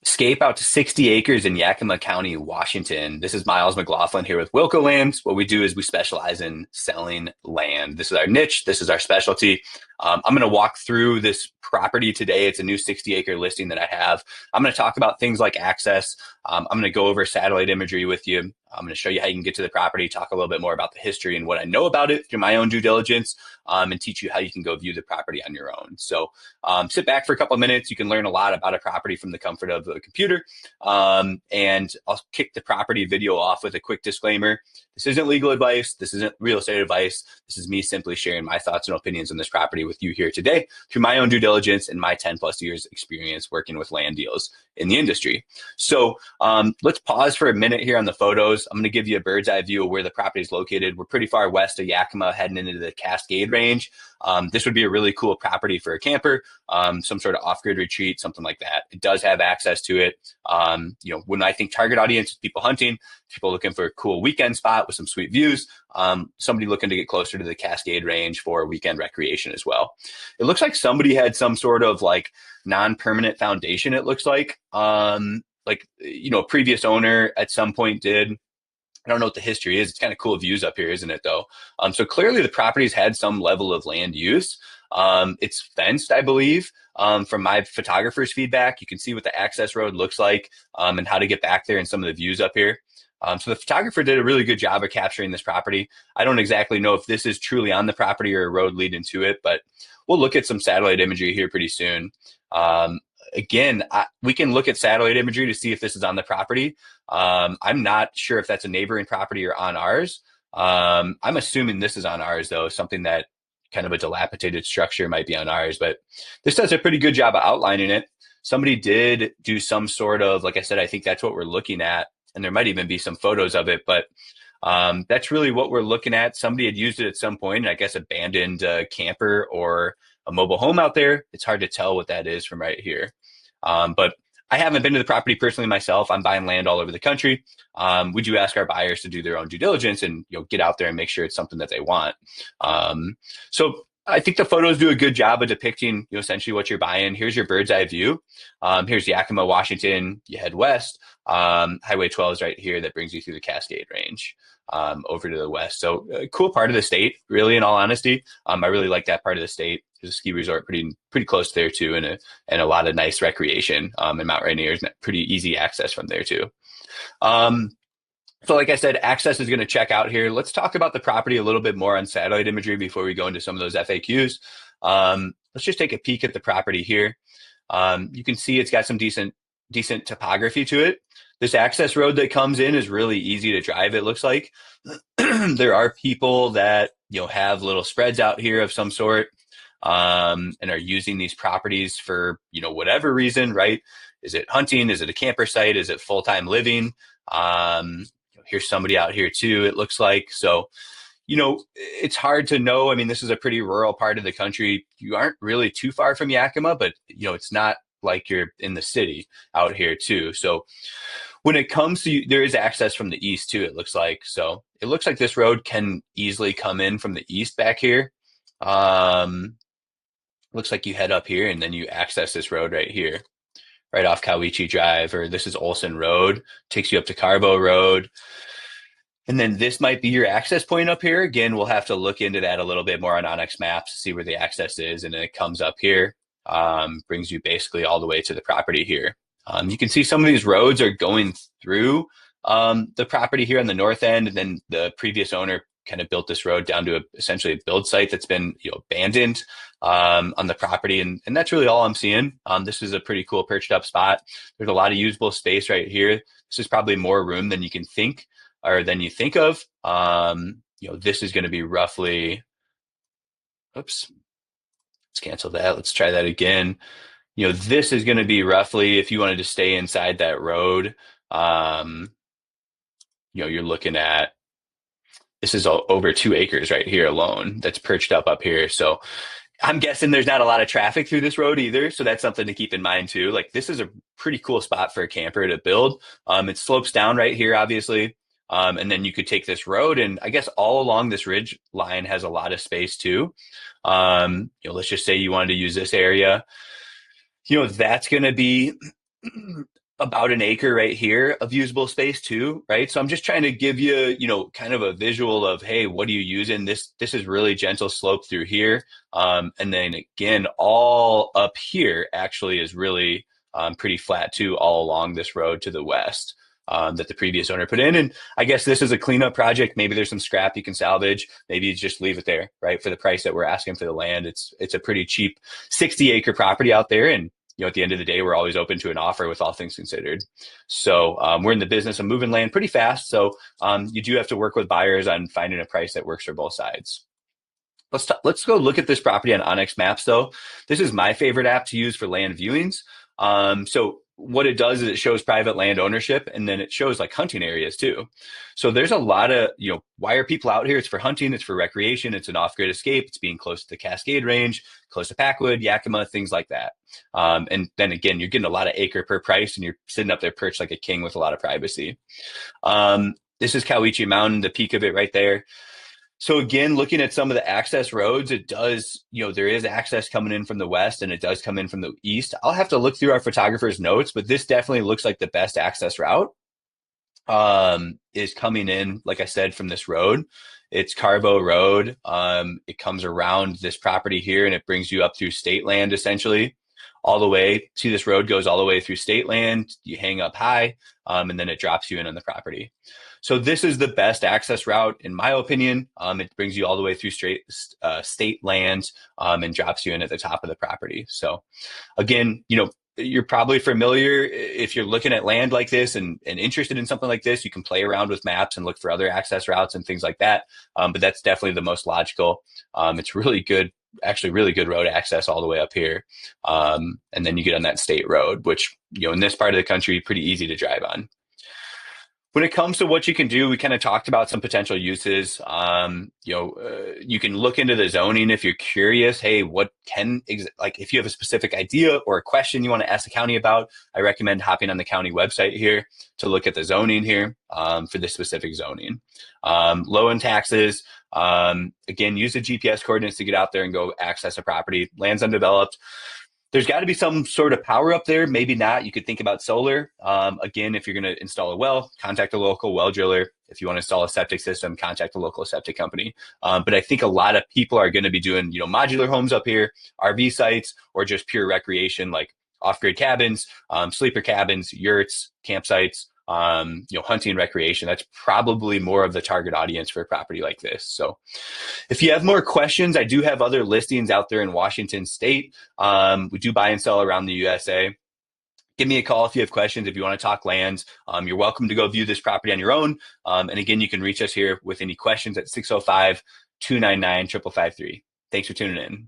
Escape out to 60 acres in Yakima County, Washington. This is Miles McLaughlin here with Wilco Land. What we do is we specialize in selling land. This is our niche. This is our specialty. I'm going to walk through this property today. It's a new 60-acre listing that I have. I'm going to talk about things like access. I'm going to go over satellite imagery with you. I'm going to show you how you can get to the property, talk a little bit more about the history and what I know about it through my own due diligence, and teach you how you can go view the property on your own. So sit back for a couple of minutes. You can learn a lot about a property from the comfort of a computer. And I'll kick the property video off with a quick disclaimer. This isn't legal advice. This isn't real estate advice. This is me simply sharing my thoughts and opinions on this property with you here today through my own due diligence and my 10 plus years experience working with land deals in the industry. So let's pause for a minute here on the photos. I'm going to give you a bird's eye view of where the property is located. We're pretty far west of Yakima, heading into the Cascade Range. This would be a really cool property for a camper, some sort of off-grid retreat, something like that. It does have access to it. When I think target audience is people hunting, people looking for a cool weekend spot with some sweet views, somebody looking to get closer to the Cascade Range for weekend recreation as well. It looks like somebody had some sort of like non-permanent foundation, it looks like. A previous owner at some point did. I don't know what the history is. It's kind of cool views up here, isn't it, though? So clearly the property's had some level of land use. It's fenced, I believe, from my photographer's feedback. You can see what the access road looks like and how to get back there and some of the views up here. So the photographer did a really good job of capturing this property. I don't exactly know if this is truly on the property or a road leading to it, but we'll look at some satellite imagery here pretty soon. Again, we can look at satellite imagery to see if this is on the property. I'm not sure if that's a neighboring property or on ours. I'm assuming this is on ours, though, something that kind of a dilapidated structure might be on ours, but this does a pretty good job of outlining it. Somebody did do some sort of, like I said, I think that's what we're looking at, and there might even be some photos of it, but that's really what we're looking at. Somebody had used it at some point, and I guess abandoned a camper or a mobile home out there. It's hard to tell what that is from right here. But I haven't been to the property personally myself. I'm buying land all over the country. We do ask our buyers to do their own due diligence and get out there and make sure it's something that they want. So I think the photos do a good job of depicting essentially what you're buying. Here's your bird's eye view. Here's Yakima, Washington. You head west. Highway 12 is right here that brings you through the Cascade Range over to the west. So a cool part of the state, really, in all honesty. I really like that part of the state. There's a ski resort pretty close there too, and a lot of nice recreation. And Mount Rainier is pretty easy access from there too. So like I said, access is going to check out here. Let's talk about the property a little bit more on satellite imagery before we go into some of those FAQs. Let's just take a peek at the property here. You can see it's got some decent topography to it. This access road that comes in is really easy to drive, it looks like. There are people that have little spreads out here of some sort and are using these properties for whatever reason, right? Is it hunting? Is it a camper site? Is it full-time living? Here's somebody out here too, it looks like. So it's hard to know. I mean, this is a pretty rural part of the country. You aren't really too far from Yakima, but it's not like you're in the city out here too. So when it comes to, there is access from the east too, it looks like. So it looks like this road can easily come in from the east back here. Looks like you head up here and then you access this road right here, right off Cowiche Drive, or this is Olson Road, takes you up to Carbo Road. And then this might be your access point up here. Again, we'll have to look into that a little bit more on Onyx Maps to see where the access is. And then it comes up here, brings you basically all the way to the property here. You can see some of these roads are going through the property here on the north end. And then the previous owner kind of built this road down to essentially a build site that's been abandoned on the property. And that's really all I'm seeing. This is a pretty cool perched up spot. There's a lot of usable space right here. This is probably more room than you can think or than you think of. This is going to be roughly, oops, let's cancel that. Let's try that again. This is going to be roughly, if you wanted to stay inside that road, you're looking at, this is over 2 acres right here alone that's perched up here. So I'm guessing there's not a lot of traffic through this road either. So that's something to keep in mind too. Like, this is a pretty cool spot for a camper to build. It slopes down right here, obviously. And then you could take this road, and I guess all along this ridge line has a lot of space too. Let's just say you wanted to use this area. That's going to be about an acre right here of usable space too, right? So I'm just trying to give you, kind of a visual of, hey, what are you using? This is really gentle slope through here. And then again, all up here actually is really pretty flat too, all along this road to the west. That the previous owner put in. And I guess this is a cleanup project. Maybe there's some scrap you can salvage. Maybe you just leave it there, right? For the price that we're asking for the land. It's a pretty cheap 60-acre property out there. And at the end of the day, we're always open to an offer with all things considered. So we're in the business of moving land pretty fast. So you do have to work with buyers on finding a price that works for both sides. Let's go look at this property on Onyx Maps, though. This is my favorite app to use for land viewings. So what it does is it shows private land ownership, and then it shows like hunting areas too. So there's a lot of, why are people out here? It's for hunting, it's for recreation, it's an off-grid escape, it's being close to the Cascade Range, close to Packwood, Yakima, things like that. And then again, you're getting a lot of acre per price, and you're sitting up there perched like a king with a lot of privacy. This is Cowiche Mountain, the peak of it right there. So again, looking at some of the access roads, it does, there is access coming in from the west, and it does come in from the east. I'll have to look through our photographer's notes, but this definitely looks like the best access route is coming in, like I said, from this road. It's Carvo Road. It comes around this property here, and it brings you up through state land, essentially. All the way, see, this road goes all the way through state land. You hang up high, and then it drops you in on the property. So this is the best access route, in my opinion. It brings you all the way through state land and drops you in at the top of the property. So again, you're probably familiar if you're looking at land like this and interested in something like this, you can play around with maps and look for other access routes and things like that. But that's definitely the most logical. It's really good, actually really good road access all the way up here. And then you get on that state road, which, in this part of the country, pretty easy to drive on. When it comes to what you can do, we kind of talked about some potential uses. You can look into the zoning if you're curious. Hey, if you have a specific idea or a question you want to ask the county about, I recommend hopping on the county website here to look at the zoning here for this specific zoning. Low in taxes. Again, use the GPS coordinates to get out there and go access a property. Land's undeveloped. There's got to be some sort of power up there. Maybe not. You could think about solar. Again, if you're going to install a well, contact a local well driller. If you want to install a septic system, contact a local septic company. But I think a lot of people are going to be doing, modular homes up here, RV sites, or just pure recreation, like off-grid cabins, sleeper cabins, yurts, campsites, hunting, recreation. That's probably more of the target audience for a property like this. So if you have more questions, I do have other listings out there in Washington State. We do buy and sell around the USA. Give me a call if you have questions. If you want to talk lands, you're welcome to go view this property on your own. And again, you can reach us here with any questions at 605-299-5553. Thanks for tuning in.